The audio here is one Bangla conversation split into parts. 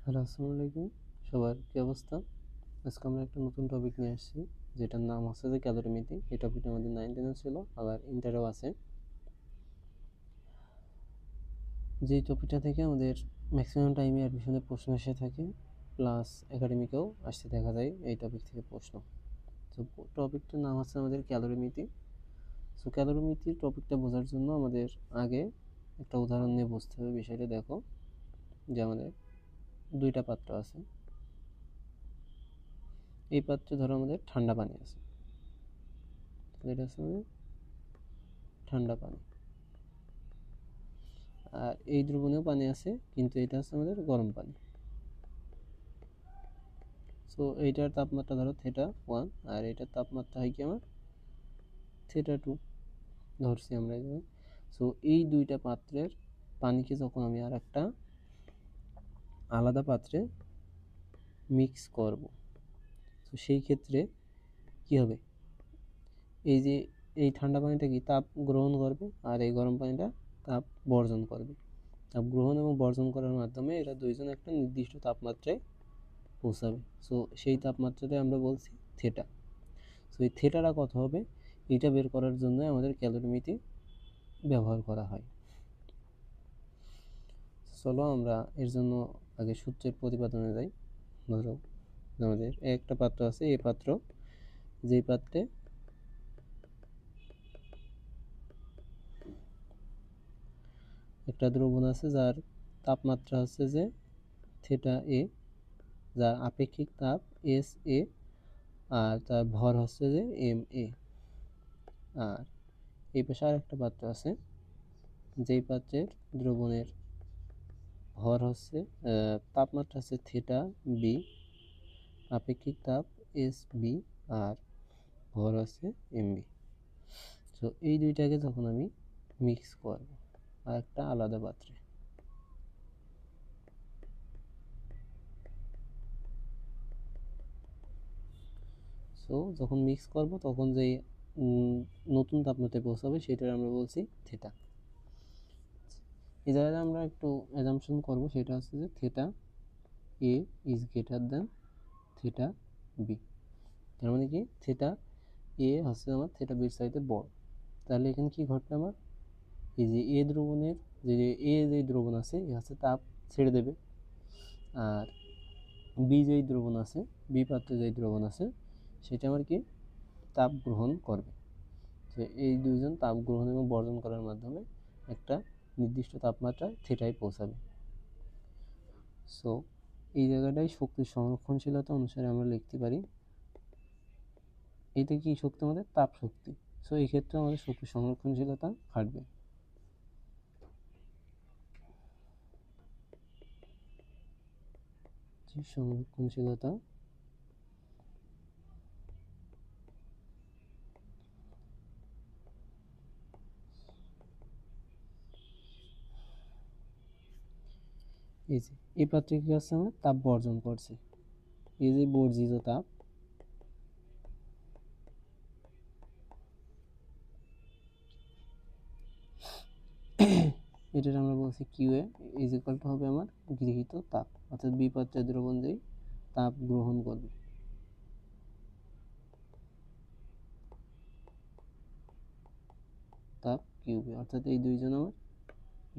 হ্যালো, আসসালামু আলাইকুম। সবার কি অবস্থা? আজকে আমরা একটা নতুন টপিক নিয়ে আসছি, যেটার নাম হচ্ছে যে ক্যালোরিমিতি। এই টপিকটা আমাদের 9-10 ছিল, আবার ইন্টারেও আছে। যে টপিকটা থেকে আমাদের ম্যাক্সিমাম টাইমে অ্যাডমিশনে প্রশ্ন এসে থাকে, প্লাস একাডেমিকেও আসতে দেখা যায় এই টপিক থেকে প্রশ্ন। তো টপিকটার নাম হচ্ছে আমাদের ক্যালোরিমিতি। সো ক্যালোরিমিতির টপিকটা বোঝার জন্য আমাদের আগে একটা উদাহরণ নিয়ে বুঝতে হবে বিষয়টা। দেখো যে আমাদের দুইটা পাত্র আছে। এই পাত্রে ধরো আমাদের ঠান্ডা পানি আছে, এটা হচ্ছে আমাদের ঠান্ডা পানি। আর এই দ্রবণেও পানি আছে, কিন্তু এটা হচ্ছে আমাদের গরম পানি। সো এইটার তাপমাত্রা ধরো θ1, আর এটার তাপমাত্রা হয় কি আমার θ2 ধরছি আমরা। সো এই দুইটা পাত্রের পানিকে যখন আমি আর একটা আলাদা পাত্রে মিক্স করব, তো সেই ক্ষেত্রে কি হবে, এই যে এই ঠান্ডা পানিটা কি তাপ গ্রহণ করবে, আর এই গরম পানিটা তাপ বর্জন করবে। তাপ গ্রহণ এবং বর্জন করার মাধ্যমে এরা দুইজন একটা নির্দিষ্ট তাপমাত্রায় পৌঁছাবে। সো সেই তাপমাত্রাটাই আমরা বলছি থেটা। সো এই থেটাটা কত হবে, এটা বের করার জন্য আমাদের ক্যালোরিমিতি ব্যবহার করা হয়। চলো আমরা এর জন্য আগে সূত্রের প্রতিপাদনে যাই। ধরো আমাদের একটা পাত্র আছে, এই পাত্র, যেই পাত্রে একটা দ্রবণ আছে যার তাপমাত্রা হচ্ছে যে θ, যার আপেক্ষিক তাপ SA, আর তার ভর হচ্ছে যে MA। আর এই পাশে আর একটা পাত্র আছে, যেই পাত্রের দ্রবণের ভর হচ্ছে তাপমাত্রা হচ্ছে θB, আপেক্ষিক তাপ SB, আর ভর হচ্ছে MB। তো এই দুইটাকে যখন আমি মিক্স করব আর একটা আলাদা পাত্রে, সো যখন মিক্স করব তখন যেই নতুন তাপমাত্রায় পৌঁছাবে সেটার আমরা বলছি থেটা। এই জায়গায় আমরা একটু অ্যাজাম্পশন করব, সেটা হচ্ছে যে θA is greater than θB। তার মানে কি θA হচ্ছে আমার θB চাইতে বড়। তাহলে এখানে কি ঘটবে, আমার এই যে এ দ্রবণের যে দ্রবণ আছে এ হচ্ছে তাপ ছেড়ে দেবে, আর যেই দ্রবণ আছে, পাত্রে যেই দ্রবণ আছে সেটা আমার কি তাপ গ্রহণ করবে। তো এই দুইজন তাপ গ্রহণ এবং বর্জন করার মাধ্যমে একটা নির্দিষ্ট তাপমাত্রা থেটায় পৌঁছাবে। সো এই জায়গাটাই শক্তির সংরক্ষণশীলতা অনুসারে আমরা লিখতে পারি, এটা কি শক্তি, আমাদের তাপ শক্তি। সো এই ক্ষেত্রে আমাদের শক্তি সংরক্ষণশীলতা খাটবে। সংরক্ষণশীলতা এই যে এই পাত্রে কি আছে, আমার তাপ বর্জন করছে, এই যে বর্জিত তাপ, এটার আমরা বলছি QA ইজ ইকুয়াল টু হবে আমার গৃহীত তাপ, অর্থাৎ পাত্রের দ্রবণ যেই তাপ গ্রহণ করবে, তাপ QB, অর্থাৎ এই দুইজন আমার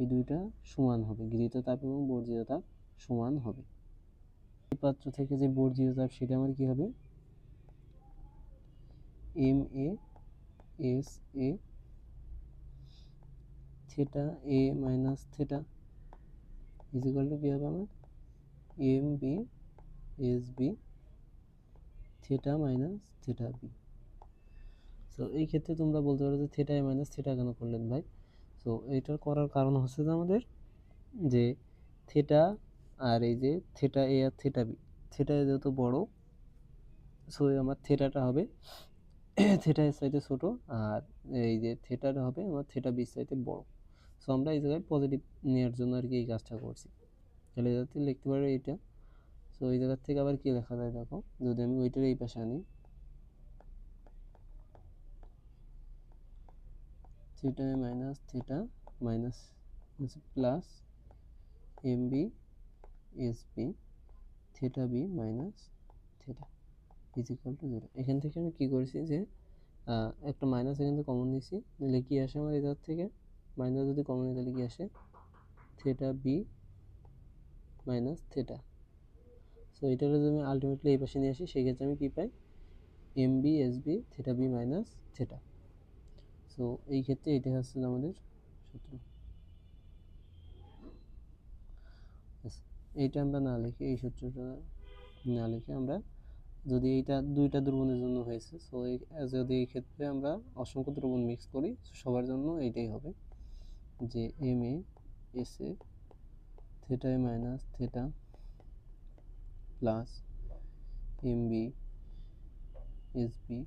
এই দুইটা সমান হবে, গৃহীত তাপ এবং বর্জিত তাপ সমান হবে। এই পাত্র থেকে যে বর্জিত তাপ সেটা আমার কি হবে, MA θA minus theta is equal to কি হবে আমার MB theta minus θB। So এই ক্ষেত্রে তোমরা বলতে পারো যে থেটা A মাইনাস থেটা কেন করলেন ভাই? সো এইটার করার কারণ হচ্ছে যে আমাদের যে থেটা আর এই যে থেটা A আর থেটা B, থেটা A যেহেতু বড়, সো আমার থেটাটা হবে থেটা এর চাইতে ছোট, আর এই যে থেটাটা হবে আমার থেটা বির চাইতে বড়। সো আমরা এই জায়গায় পজিটিভ নেওয়ার জন্য আর কি এই কাজটা করছি। তাহলে যাতে লিখতে পারো এইটা। সো এই জায়গার থেকে আবার কি লেখা যায় দেখো, যদি আমি ওইটার এই পাশে আনি, theta minus theta minus plus MB SB theta B minus theta is equal to 0। এখান থেকে আমি কী করেছি যে একটা মাইনাস এখান থেকে কমন নিয়েছি, তাহলে কী আসে আমার এটার থেকে মাইনাস যদি কমন নিই তাহলে কী আসে theta B minus theta. So এটার যদি আমি আলটিমেটলি এই পাশে নিয়ে আসি সেক্ষেত্রে আমি কী পাই M B S B theta B minus theta. So এই ক্ষেত্রে এটা হচ্ছে আমাদের সূত্র। এইটা আমরা না লিখে এই সূত্রটা না লিখে আমরা যদি এইটা দুইটা দ্রবণের জন্য হয়েছে, সো যদি এই ক্ষেত্রে আমরা অসংখ্য দ্রবণ মিক্স করি সবার জন্য এইটাই হবে যে M A S A theta A minus theta plus M B S B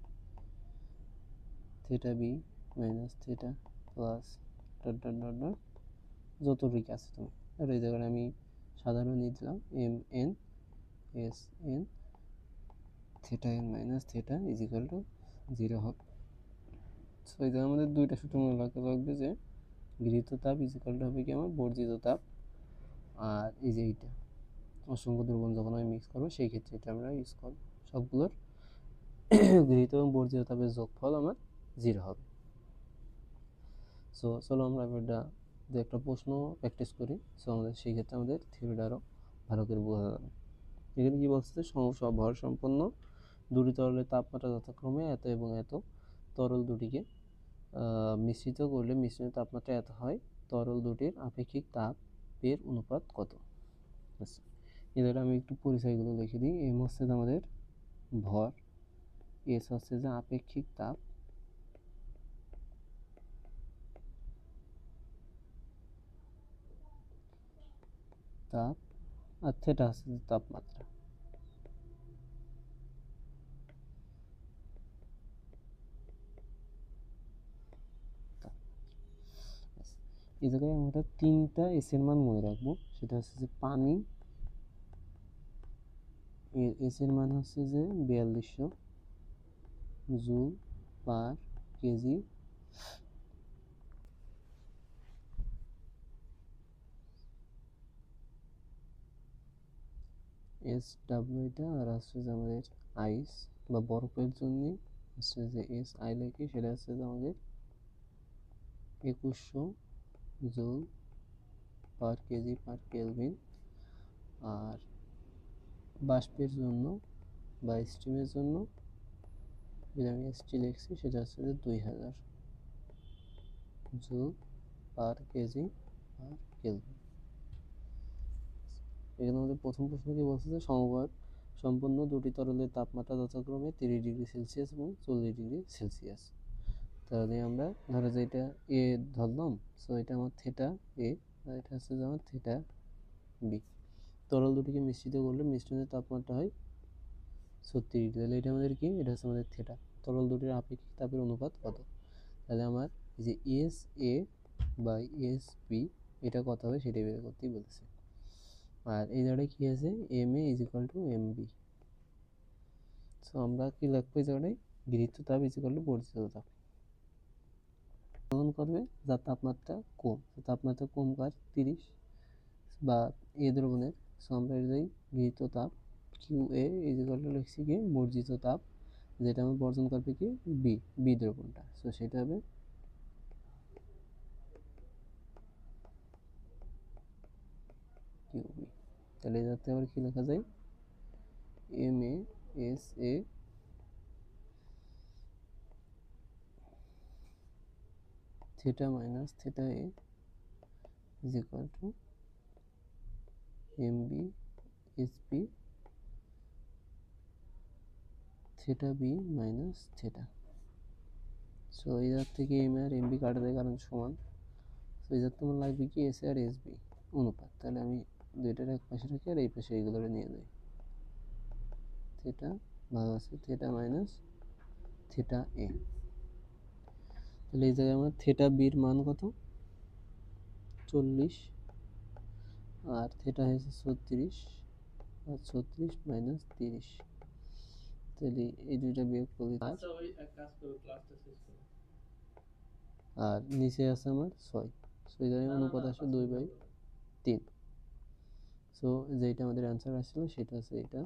theta B minus theta plus dot dot dot dot যতটুকু আছে তুমি। আর এই জায়গায় আমি সাধারণ নিয়ে দিলাম M N S N theta N minus theta is equal to 0 হবে। সো এই জায়গায় আমাদের দুইটা সূত্র মনে রাখবে যে গৃহীত তাপ ইজ ইকুয়াল টু হবে কি আমার বর্জিত তাপ, আর এই যে এইটা অসংখ্য দ্রবণ যখন আমি মিক্স করবো সেই ক্ষেত্রে এটা আমরা ইউজ করবো, সবগুলোর গৃহীত এবং বর্জিত তাপের যোগফল আমার 0 হবে। সো চলো আমরা এটা যে একটা প্রশ্ন প্র্যাকটিস করি, সো আমাদের সেই ক্ষেত্রে আমাদের থিওরিটা আরও ভালো করে বোঝা যাবে। এখানে কি বলছে ভর সম্পন্ন দুটি তরলের তাপমাত্রা যথাক্রমে এত এবং এত, তরল দুটিকে মিশ্রিত করলে মিশ্রণের তাপমাত্রা এত হয়, তরল দুটির আপেক্ষিক তাপের অনুপাত কত। আচ্ছা, এদের আমি একটু পরিচয়গুলো লিখে দিই। এম হচ্ছে যে আমাদের ভর, এস হচ্ছে যে আপেক্ষিক তাপ, আর থিটা হচ্ছে যে তাপমাত্রা। এই জায়গায় আমরা তিনটা এস এর মান মনে রাখবো, সেটা হচ্ছে যে পানি এর এস এর মান হচ্ছে যে 4200 joule per KG, S W এটা, আর হচ্ছে যে আমাদের আইস বা বরফের জন্য হচ্ছে যে এস আই লেখি, সেটা হচ্ছে যে আমাদের 2100 joule per kg per kelvin. আর বাষ্পের জন্য বা স্টিমের জন্য যেটা আমি এসটি লিখছি সেটা হচ্ছে যে 2000 joule per kg per kelvin. এখানে আমাদের প্রথম প্রশ্ন কি বলছে যে সমভার সম্পন্ন দুটি তরলের তাপমাত্রা যথাক্রমে 30 ডিগ্রি সেলসিয়াস এবং 40 ডিগ্রি সেলসিয়াস। তাহলে আমরা ধরো যে এটা এ ধরলাম, সো এটা আমার থিটা এ আর এটা হচ্ছে যে আমার থিটা বি। তরল দুটিকে মিশ্রিত করলে মিশ্রণের তাপমাত্রা হয় 36 ডিগ্রি। তাহলে এটা আমাদের কি, এটা হচ্ছে আমাদের থিটা। তরল দুটির আপেক্ষিক তাপের অনুপাত কত? তাহলে আমার এই যে S A by S B এটা কত হবে সেটাই বের করতেই বলেছে। আর এই জায়গায় কি আছে M A is equal to M B. So আমরা কি লিখবো এই জায়গায় গৃহীত তাপ ইজ ইকুয়াল টু বর্জিত তাপ গ্রহণ করবে যার তাপমাত্রা কম, তাপমাত্রা কম কার 30 বা এ দ্রবণের। সো আমরা এটাই গৃহীত তাপ Q A is equal to লিখছি কি বর্জিত তাপ, যেটা আমরা বর্জন করবে কি বি বি দ্রবণটা। সো সেটা হবে কিউ বি। তাহলে যাতে আবার কি লেখা যায় M A S A theta minus theta A is equal to M B S B theta B minus theta. So এই জায়গা থেকে এম আর এম বি কাটা দেয় কারণ সমান। সো এই জায়গা তোমার লাগবে কি এস আর এস বি অনুপাত। তাহলে আমি দুইটার এক পাশে রাখি আর এই পাশে এইগুলো নিয়ে যাই। থিটা ভাগ আছে থিটা মাইনাস থিটা এ। তাহলে এই জায়গায় আমার থিটা বির মান কত 40 আর থিটা হয়েছে 36 আর 36 মাইনাস 30। তাহলে এই দুইটা বিয়োগ করলে আর নিচে আছে আমার 6। সো এই জায়গায় অনুপাত আসে 2/3। সো যেটা আমাদের অ্যান্সার আসছিল সেটা হচ্ছে এটা,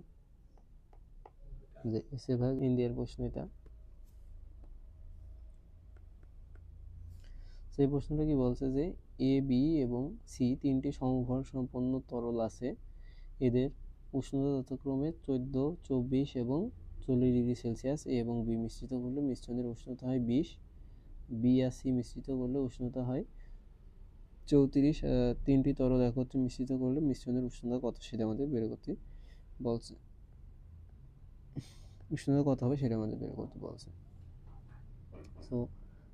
যে এসে ভাগ ইন্ডিয়ার প্রশ্ন এটা। সেই প্রশ্নটা কি বলছে যে এ, বি এবং সি তিনটি সমভর সম্পন্ন তরল আছে, এদের উষ্ণতা যথাক্রমে 14, 24 এবং 40 ডিগ্রি সেলসিয়াস। এ এবং বি মিশ্রিত করলে মিশ্রণের উষ্ণতা হয় 20, বি আর সি মিশ্রিত করলে উষ্ণতা হয় 34। তিনটি তরল একত্রে মিশ্রিত করলে মিশ্রণের উষ্ণতা কত সেটা আমাদের বের করতে বলছে। উষ্ণতা কত হবে সেটা আমাদের বের করতে বলছে। সো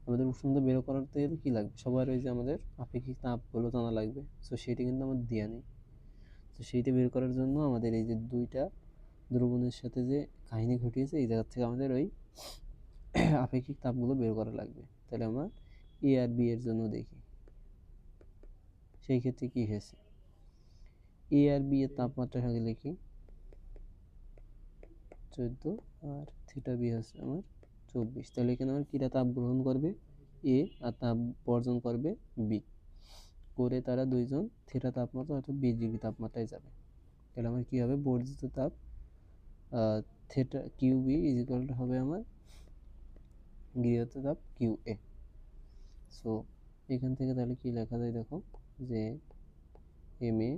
আমাদের উষ্ণতা বের করাতে গেলে কী লাগবে, সবার ওই যে আমাদের আপেক্ষিক তাপগুলো জানা লাগবে। সো সেটি কিন্তু আমার দেওয়া নেই। তো সেইটা বের করার জন্য আমাদের এই যে দুইটা দ্রবণের সাথে যে কাহিনী ঘটিয়েছে এই জায়গা থেকে আমাদের ওই আপেক্ষিক তাপগুলো বের করা লাগবে। তাহলে আমরা এ আর বি এর জন্য দেখি, সেই ক্ষেত্রে কী হয়েছে। এ আর বি এর তাপমাত্রা আগে লিখি 14 আর থিটা বি হচ্ছে আমার 24। তাহলে এখানে আমার কীটা তাপ গ্রহণ করবে এ আর তাপ বর্জন করবে বি, করে তারা দুইজন থিটা তাপমাত্রা অর্থাৎ 20 ডিগ্রি তাপমাত্রায় যাবে। তাহলে আমার কী হবে, বর্জিত তাপ theta Q B is equal to হবে আমার গৃহীত তাপ কিউ এ। সো এখান থেকে তাহলে কি লেখা যায় দেখো, যে M A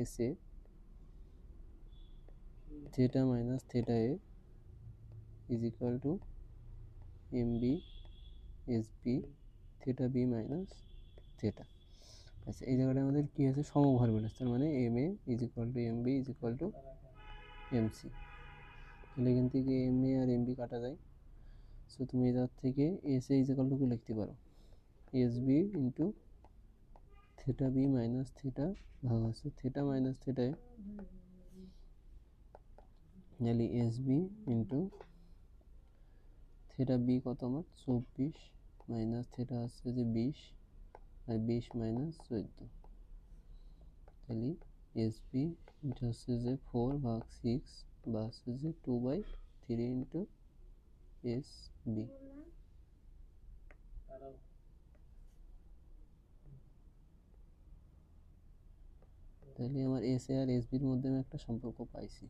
S A theta minus theta A is equal to M B S B theta B minus theta. আচ্ছা, এই জায়গাটা আমাদের কী আছে, সমভার বলেছে, তার মানে M A is equal to M B is equal to M C. তাহলে এখান থেকে এম এ আর এম বি কাটা যায়। সো তুমি এটার থেকে S A is equal to লিখতে পারো S B into theta B minus theta ভাগ আছে থিটা মাইনাস থিটা এ, তাহলে S B into theta B কত আমার 24 মাইনাস থিটা আসছে যে 20 আর 20 মাইনাস 14, তাহলে এস বি এটা হচ্ছে যে 4 ভাগ 6 বা হচ্ছে যে 2/3 ইন্টু এস বি। তাহলে আমার এস এ আর এস বির মধ্যে আমি একটা সম্পর্ক পাইছি।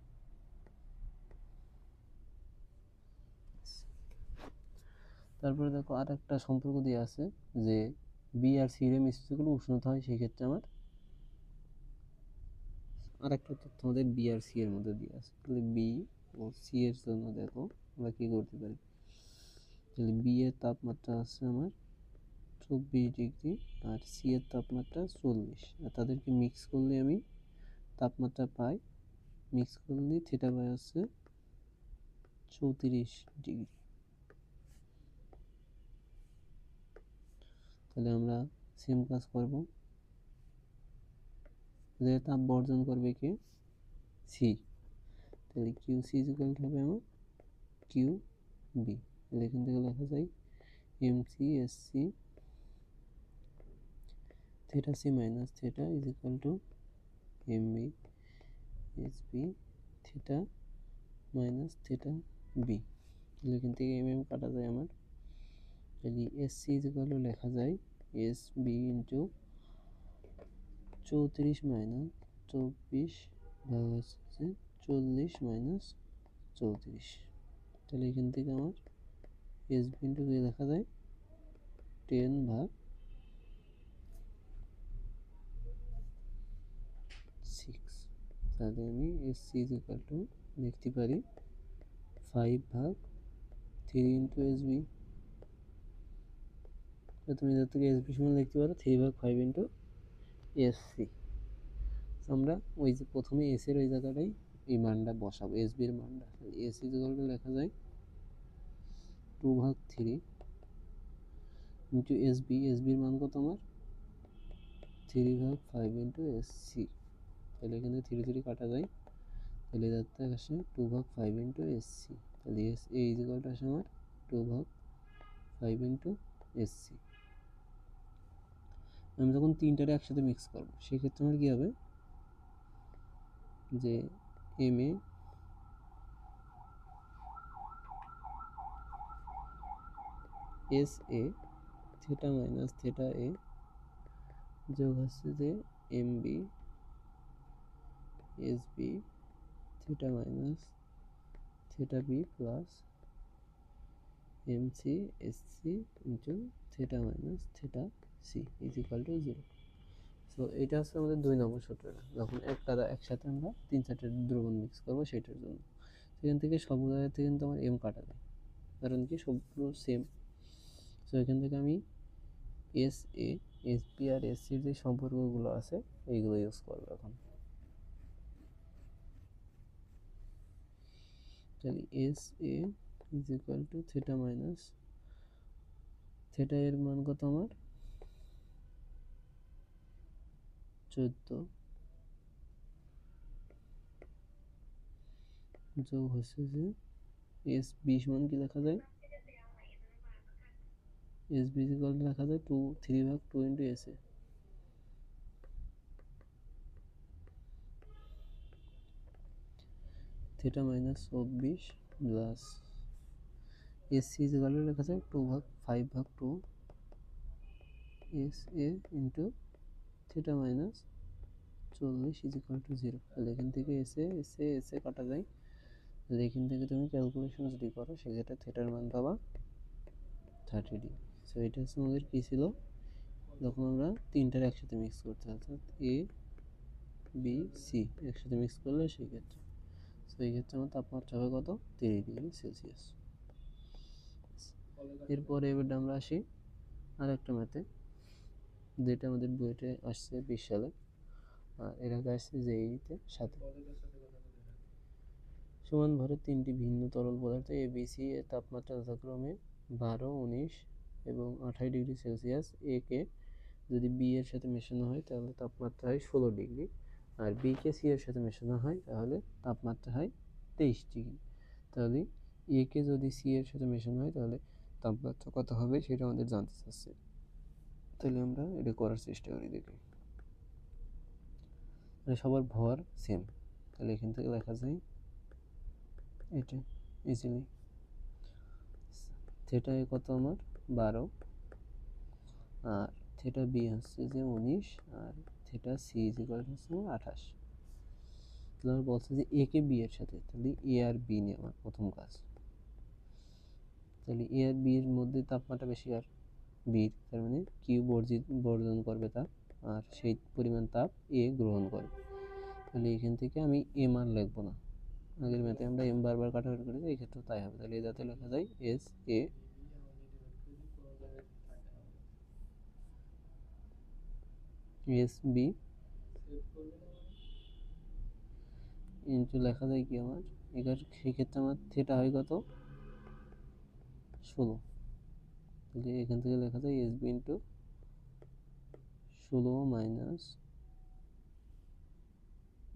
তারপরে দেখো আর একটা সম্পর্ক দিয়ে আছে যে বি আর সি এর মিশ্রিত করলে উষ্ণতা হয়, সেই ক্ষেত্রে আমার আর একটা তথ্য আমাদের বি আর সি এর মধ্যে দিয়ে আছে। তাহলে বি ও সি এর জন্য দেখো আমরা কি করতে পারি, তাহলে বি এর তাপমাত্রা আছে আমার 24 ডিগ্রি আর সি এর তাপমাত্রা 40, আর তাদেরকে মিক্স করলে আমি তাপমাত্রা পাই, মিক্স করলে থিটা পাই হচ্ছে 34 ডিগ্রি। তাহলে আমরা সেম কাজ করব, যে তাপ বর্জন করবে কে সি, তাহলে Q C is equal to হবে আমার কিউ বি। তাহলে এখান থেকে লেখা যায় M C S C theta C minus theta is equal to M B S B theta minus theta B. তাহলে এখান থেকে এম এম কাটা যায় আমার, তাহলে S C is equal to লেখা যায় এস বি ইন্টু 34 মাইনাস 24 ভাগ হচ্ছে 40 মাইনাস 34। তাহলে এখান থেকে আমার এস বি ইন্টু কি লেখা যায় 10 ভাগ 6। তাহলে আমি S C is equal to লিখতে পারি 5 ভাগ 3 ইন্টু এস বি। তুমি যার থেকে এস বি সমান লিখতে পারো 3 ভাগ 5 ইন্টু এস সি। আমরা ওই যে প্রথমে এস এর ওই জায়গাটাই এই মানটা বসাবো, এস বির মানটা। এস ইজ ইকুয়াল টু লেখা যায় 2 ভাগ 3 ইন্টু এস বি, এস বির মান কত আমার 3 ভাগ 5 ইন্টু এস সি। তাহলে এখানে 3 3 কাটা যায়, তাহলে যাতে আসে 2 ভাগ 5 ইন্টু এস সি। তাহলে S A is equal two আসে আমার 2 ভাগ 5 ইন্টু এস সি। আমি যখন তিনটারে একসাথে মিক্স করবো সেক্ষেত্রে আমার কী হবে, যে M A S A theta minus theta A যোগ হচ্ছে যে M B S B theta minus theta B plus MC SC into theta minus theta C is equal to 0। So এটা হচ্ছে আমাদের 2 নম্বর সূত্রটা, যখন একসাথে আমরা 3-4টে দ্রবণ মিক্স করবো সেটার জন্য। সেখান থেকে সব জায়গাতে কিন্তু আমার এম কাটা যায়, কারণ কি সবগুলো সেম। সো এখান থেকে আমি এস এ এস বি আর এস সির যে সম্পর্কগুলো আছে এইগুলো ইউজ করবো এখন। তাহলে S A is equal to theta minus theta এর মান কত আমার 14 যোগ হচ্ছে যে এস 20 মান কি লেখা যায়, এস বি ইকুয়াল টু লেখা যায় 3/2 into S A theta minus 24 plus S C equal to লেখা যায় 5/2 S A into theta minus 40 is equal to 0। তাহলে এখান থেকে এস এ কাটা যায়। তাহলে এখান থেকে তুমি ক্যালকুলেশন যদি করো সেক্ষেত্রে থিটার মান পাবা 30 ডিগ্রি। সো এটা হচ্ছে আমাদের কী ছিল, যখন আমরা তিনটার একসাথে মিক্স করতে অর্থাৎ এ বি সি একসাথে মিক্স করলে সেই ক্ষেত্রে। সো এই ক্ষেত্রে আমার তাপমাত্রা হবে কত 30 ডিগ্রি সেলসিয়াস। এরপরে এবার আমরা আসি আর একটা ম্যাথে, যেটা আমাদের বইতে আসছে 20 সালে, আর এর আগে আসছে জেইতে 7। সমান ভরের তিনটি ভিন্ন তরল পদার্থ এ বি সি এর তাপমাত্রা যথাক্রমে 12, 19 এবং 28 ডিগ্রি সেলসিয়াস। এ কে যদি বি এর সাথে মেশানো হয় তাহলে তাপমাত্রা হয় 16 ডিগ্রি, আর বি কে সি এর সাথে মেশানো হয় তাহলে তাপমাত্রা হয় 23 ডিগ্রি। তাহলে এ কে যদি সি এর সাথে মেশানো হয় তাহলে তাপমাত্রা কত হবে সেটা আমাদের জানতে চাচ্ছে। তাহলে আমরা এটা করার চেষ্টা করি, দেখি। সবার ভর সেম, তাহলে এখান থেকে লেখা যায় এটা ইজিলি। থিটা এ কত আমার 12, আর থিটা বি হচ্ছে যে 19, আর থিটা সি ইজ ইকুয়াল হচ্ছে 28। তাহলে আমার বলছে যে এ কে বি এর সাথে, তাহলে এ আর বি নিয়ে আমার প্রথম কাজ। তাহলে এ আর বি এর মধ্যে তাপমাত্রা বেশি আর বির, তার মানে কিউ বর্জন করবে তাপ, আর সেই পরিমাণ তাপ এ গ্রহণ করবে। তাহলে এখান থেকে আমি এম আর লিখবো না, আগের ম্যাথে আমরা এম বারবার কাটাকাটি করেছি, এই ক্ষেত্রে তাই হবে। তাহলে এটাতে লেখা যায় S A S B into লেখা যায় কি আমার এখানে, সেক্ষেত্রে আমার থিটা হয় কত 16। তাহলে এখান থেকে লেখা যায় S B into 16 minus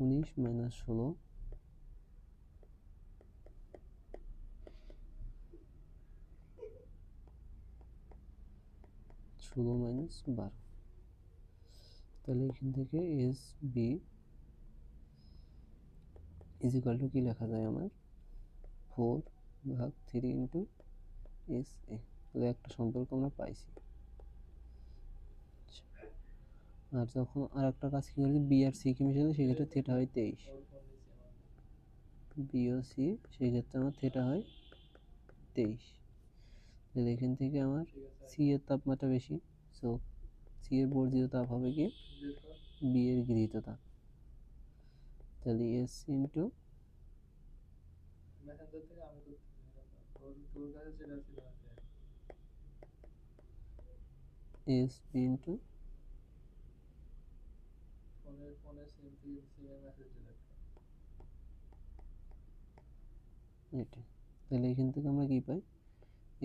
19 minus 16 minus 12। তাহলে এখান থেকে S B is equal to কি লেখা যায় আমার 4/3 ইন্টু এস এ। তাহলে একটা সম্পর্ক আমরা পাইছি। আর যখন আর একটা কাজ কি করি, বি আর সি কে মিশালে সেক্ষেত্রে থিটা হয় 23, বি ও সি সেক্ষেত্রে আমার থিটা হয় 23। তাহলে এখান থেকে আমার সি এর তাপমাত্রা বেশি, সো সি এর বর্ধিত তাপ হবে কি বি এর গৃহীত তাপ। তাহলে S into S B into এটা। তাহলে এখান থেকে আমরা কি পাই,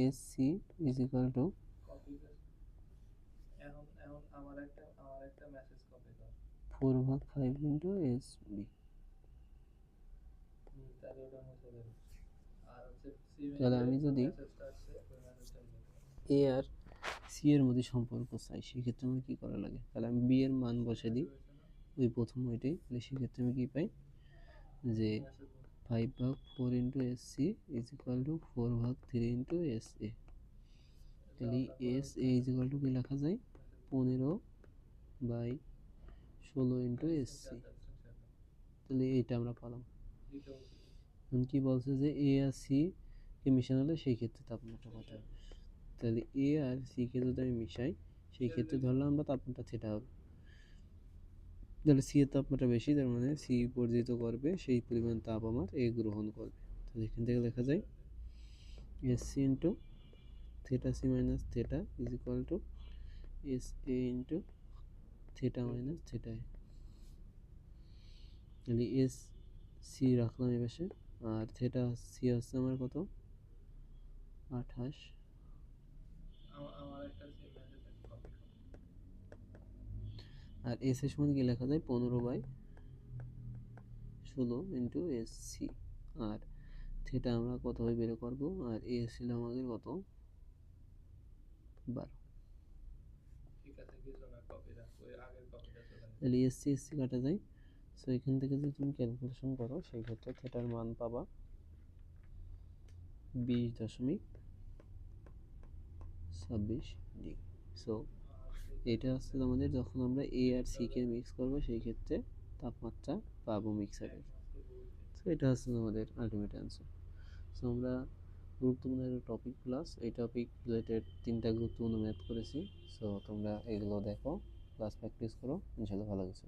S C is equal to 4/5 into S B. তাহলে আমি যদি এ আর সি এর মধ্যে সম্পর্ক চাই সেক্ষেত্রে আমার কী করা লাগে, তাহলে আমি বি এর মান বসে দিই ওই প্রথম ওইটাই। তাহলে সেক্ষেত্রে আমি কী পাই যে 5/4 into S C is equal to 4/3 into S A. তাহলে S A is equal to কি লেখা যায় 15/16 ইন্টু এস সি। তাহলে এইটা আমরা পেলাম। কি বলছে যে এ আর সি কে মিশানো হলে সেই ক্ষেত্রে তাপমাত্রা কত হবে। তাহলে এ আর সি কে যদি আমি মিশাই সেই ক্ষেত্রে ধরলাম আমরা তাপমাত্রা থিটা হবে। তাহলে সি এর তাপমাত্রা বেশি, তার মানে সি বর্ধিত করবে সেই পরিমাণ তাপ আমার এ গ্রহণ করবে। তাহলে এখান থেকে লেখা যায় S C into theta C minus theta is equal to S A into theta minus theta A. তাহলে এস সি রাখলাম এই পাশে, আর থিটা সি হচ্ছে আমার কত 28, আর এস এর সমান কি লেখা যায় 15/16 ইন্টু এস সি, আর থিটা আমরা কত হয় বের করবো, আর এ ছিল আমাদের কত 12। তাহলে এস সি কাটা যায়। সো এখান থেকে যদি তুমি ক্যালকুলেশন করো সেই ক্ষেত্রে থিটার মান পাবা 20.26 ডিগ্রি। সো এটা হচ্ছে আমাদের যখন আমরা এ আর সি কে মিক্স করবো সেই ক্ষেত্রে তাপমাত্রা পাবো মিক্সারের। সো এটা হচ্ছে আমাদের আলটিমেট অ্যান্সার। সো আমরা গুরুত্বপূর্ণ টপিক প্লাস এই টপিক রিলেটেড 3টা গুরুত্বপূর্ণ ম্যাথ করেছি। সো তোমরা এগুলো দেখো, ক্লাস প্র্যাকটিস করো, ইনশাল্লাহ ভালো কিছু।